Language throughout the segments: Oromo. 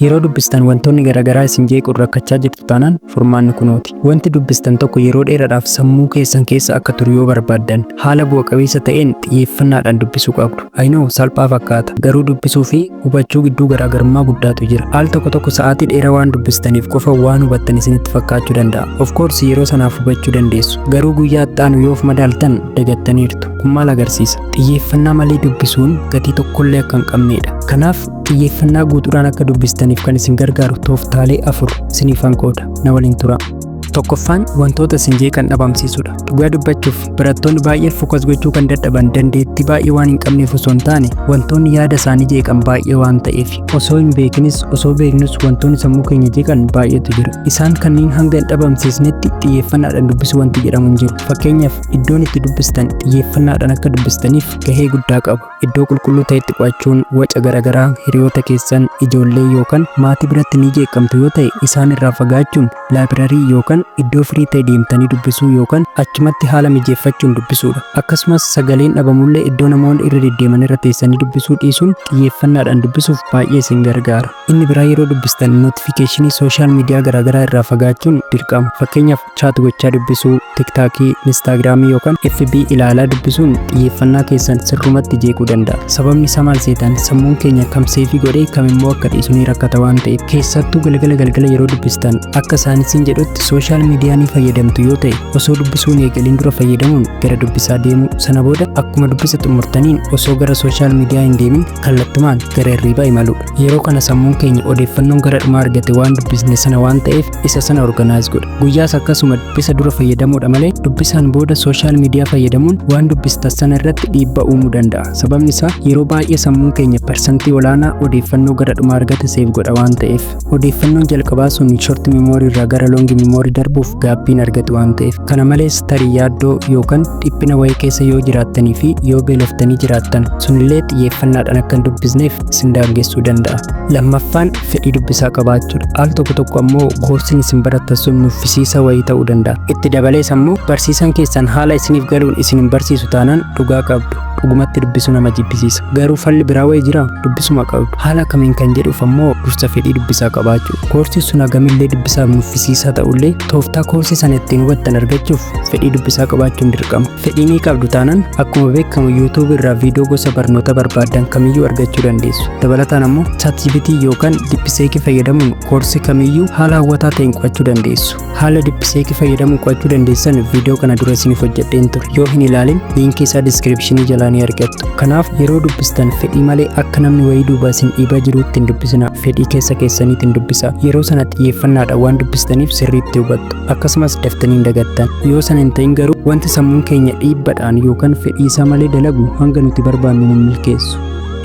Yeroo dubbistan wantoonni garaagaraa isin jeequn rakkachaa jirtu taanaan furmaanni kunooti. Wanti dubbistan tokko yeroo dheeraadhaaf sammuu keessan keessa akka turu yoo barbaaddan haala bu'a qabeessa ta'een xiyyeeffannaadhaan dubbisuu qabdu. Ayinoo salphaa fakkaata. Garuu dubbisuu fi hubachuu gidduu garaagarummaa guddaatu jira. Al tokko sa'aatii dheeraa waan dubbistaniif qofa waan hubattan isinitti fakkaachuu danda'a. Of course yeroo sanaaf hubachuu dandeessu. Garuu guyyaa itti aanu yoo of madaaltan dagattaniirtu. Kun maal agarsiisa? Xiyyeeffannaa malee dubbisuun gatii tokkollee akka hin qabnedha. Kanaaf xiyyeeffannaa guutuudhaan akka dubbistaniif kan isin gargaaru tooftaalee 4 isiniifan qooda. Na waliin tura. Tokkoffaan wantoota isin jeeqan dhabamsiisudha. Dhugaa dubbachuuf barattoonni baay'ee fokas gochuu kan dadhaban dandeettii baay'ee waan hin qabneef osoo hin taane wantoonni yaada isaanii jeeqan baay'ee waan ta'eef osoo hin beeknis osoo beeknus wantoonni sammuu keenya jeeqan baay'eetu jiru. Isaan kanneen hanga hin dhabamsiisnetti xiyyeeffannaadhaan dubbisuu wanti jedhamu hin jiru. Fakkeenyaaf iddoon itti dubbistan xiyyeeffannaadhaan akka dubbistaniif gahee guddaa qabu. Iddoo qulqulluu ta'etti qo'achuun waca garaagaraa hiriyoota keessan ijoollee yookaan maatii biratti ni jeeqamtu yoo ta'e isaan irraa fagaachuun laayibirarii yookaan iddoo firii ta'e deemtanii dubbisuu yookaan achumatti haala mijeeffachuun dubbisuudha. Akkasumas sagaleen dhabamullee iddoo namoonni irra deddeeman irra teessanii dubbisuu dhiisuun xiyyeeffannaadhaan dubbisuuf baay'ee isin gargaara. Inni biraa yeroo dubbistan notifikashinii sooshaal miidiyaa garaagaraa irraa fagaachuun dirqama. Fakkeenyaaf chaat gochaa dubbisuu, tiktaakii, instaagiraamii yookaan FB ilaalaa dubbisuun xiyyeeffannaa keessan sirrumatti jeequu danda'a. Sababni isaa maal seetan sammuun keenya kam seefii godhee kamimmoo akka dhiisu ni rakkata waan ta'eef keessattuu galgala yeroo dubbistan akka isaaniin jedhutti sooshaal miidiyaa ni fayyadamtu yoo ta'e osoo dubbisuun eegaliin dura fayyadamuun gara dubbisaa deemuu sana booda akkuma dubbisa xumurtaniin osoo gara sooshaal miidiyaa hin deemin kallattumaan gara hirriibaa imaluudha. Yeroo kana sammuun keenya odeeffannoon gara dhumaa argate waan dubbisne sana waan ta'eef isa sana organaayiz godha. Guyyaas akkasuma dubbisa dura fayyadamuudha malee dubbisaan booda sooshaal miidiyaa fayyadamuun waan dubbistan sana irratti dhiibbaa uumuu danda'a. Sababni isaa yeroo baay'ee sammuun keenya parsantii olaanaa odeeffannoo gara dhumaa argate seef godha waan ta'eef odeeffannoon jalqabaa sun short memorii irraa gara long memorii darbuuf gaabbiin argatu waan ta'eef kana malees tarii yaaddoo yookaan dhiphina wayii keessa yoo jiraattanii fi yoo beeloftanii jiraattan sunillee xiyyeeffannaadhaan akka hin dubbisneef isin daangessuu danda'a. Lammaffaan fedhii dubbisaa qabaachuudha. Al tokko ammoo koorsiin isin barattan sun nuffisiisa wayii ta'uu danda'a. Itti dabalees ammoo barsiisaan keessan haala isiniif galuun isin hin barsiisu taanaan dhugaa qabdu. Dhugumatti dubbisuu nama jibbisiisa. Garuu falli biraa wayii jira dubbisuma qabdu. Haala kamiin kan jedhuuf ammoo dursa fedhii dubbisaa qabaachuu. Koorsii sun hagamillee dubbisaaf nuffisiisaa ta'ullee tooftaa koorsii sana ittiin hubattan argachuuf fedhii dubbisaa qabaachuun dirqama. Fedhii ni qabdu taanaan akkuma beekamu YouTube irraa viidiyoo gosa barnoota barbaadan kamiyyuu argachuu dandeessu. Dabalataan ammoo ChatGPT yookaan Deepseek fayyadamuun koorsii kamiyyuu haala hawwataa ta'een qo'achuu dandeessu. Haala Deepseek fayyadamuun qo'achuu dandeessan viidiyoo kana dura isiniif hojjedheen ture. Yoo hin ilaalin liinkii isaa diskiripshinii jalaa ni argattu. Kanaaf yeroo dubbistan fedhii malee akka namni wayii duuba isin dhiibaa jiruutti hin dubbisina. Fedhii keessa keessaniitiin dubbisa. Yeroo sana xiyyeeffannaadhaan waan dubbistaniif sirriitti hubattu. Akkasumas daftanii hin dagattan. Yoo sana hin ta'in garuu wanti sammuun keenya dhiibbaadhaan yookaan fedhii isaa malee dalagu hanga nuti barbaannu hin milkeessu.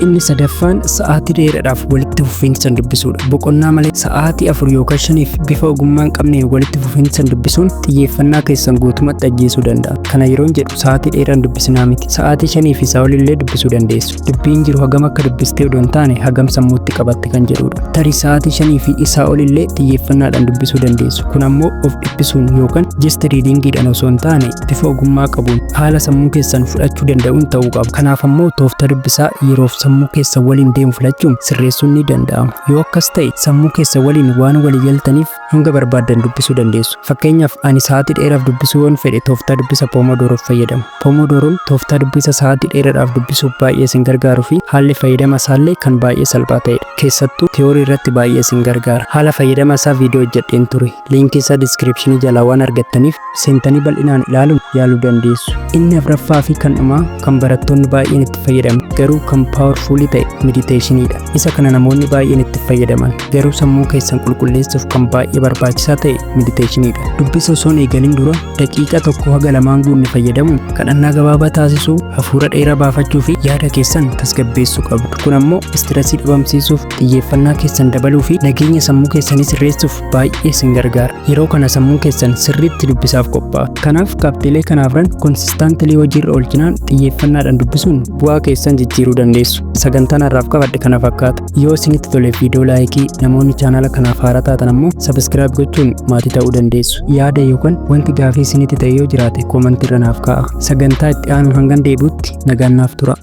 Inni sadaffaan sa'aatii dheeraadhaaf walitti fufiinsaan dubbisuudha. Boqonnaa malee sa'aatii 4 yookaan 5 bifa ogummaa hin qabneen walitti fufiinsaan dubbisuun xiyyeeffannaa keessan guutumatti ajjeesuu danda'a. Kana yeroon jedhu sa'aatii dheeraan dubbisinaa miti. Sa'aatii 5 fi isaa olillee dubbisuu dandeessu. Dubbiin jiru hagam akka dubbistee odoo hin taane hagam sammuutti qabatte kan jedhudha. Tarii sa'aatii 5 fi isaa olillee xiyyeeffannaadhaan dubbisuu dandeessu. Kun ammoo of dhiphisuun yookaan just readingiidhaan osoo hin taane bifa ogummaa qabuun haala sammuu keessan fudhachuu danda'uun ta'uu qaba. Kanaaf ammoo tooftaa dubbisaa yeroof sammuu keessa waliin deemu filachuun sirreessuun ni danda'ama. Yoo akkas ta'e sammuu keessa waliin waan walii galtaniif hanga barbaadan dubbisuu dandeessu. Fakkeenyaaf ani sa'aatii dheeraaf dubbisuu waan fedhe tooftaa dubbisa Pomodoroo fayyadama. Pomodoroon tooftaa dubbisa sa'aatii dheeraadhaaf dubbisuuf baay'ee isin gargaaruu fi haalli fayyadama isaallee kan baay'ee salphaa ta'edha. Keessattuu tiyoorii irratti baay'ee isin gargaara. Haala fayyadama isaa viidiyoo hojjedheen ture. Liinkii isaa diskiripshinii jalaa waan argattaniif seentanii bal'inaan ilaaluun yaaluu dandeessu. Inni afraffaa fi kan dhumaa kan barattoonni baay'een itti fayyadaman garuu kan powerful ta'e meditationidha. Isa kana namoonni baay'een itti fayyadaman garuu sammuu keessan qulqulleessuuf kan baay'ee barbaachisaa ta'e meditationidha. Dubbisa osoo eegaliin dura daqiiqaa 1 haga 2 guunne fayyadamuun kadhannaa gabaabaa taasisuu, hafuura dheeraa baafachuu fi yaada keessan tasgabbeessuu qabdu. Kun ammoo istiresii dhabamsiisuuf, xiyyeeffannaa keessan dabaluu fi nageenya sammuu keessanii sirreessuuf baay'ee isin gargaara. Yeroo kana sammuun keessan sirriitti dubbisaaf qophaa'a. Kanaaf qabxiilee kanaafran konsistaantilii hojiirra oolchinaan xiyyeeffannaadhaan dubbisuun bu'aa keessan jijjiiruu dandeessu. Sagantaan har'aaf qabadhe kana fakkaata. Yoo isinitti tole viidiyoo laayikii, namoonni chaanala kanaaf haaraa taatan ammoo sabiskiraayib gochuun maatii ta'uu dandeessu. Yaada yookaan wanti gaafii isinitti ta'e yoo jiraate koomentii irra naaf kaa'a. Sagantaa itti aanu hanga deebi'utti nagaan naaf tura.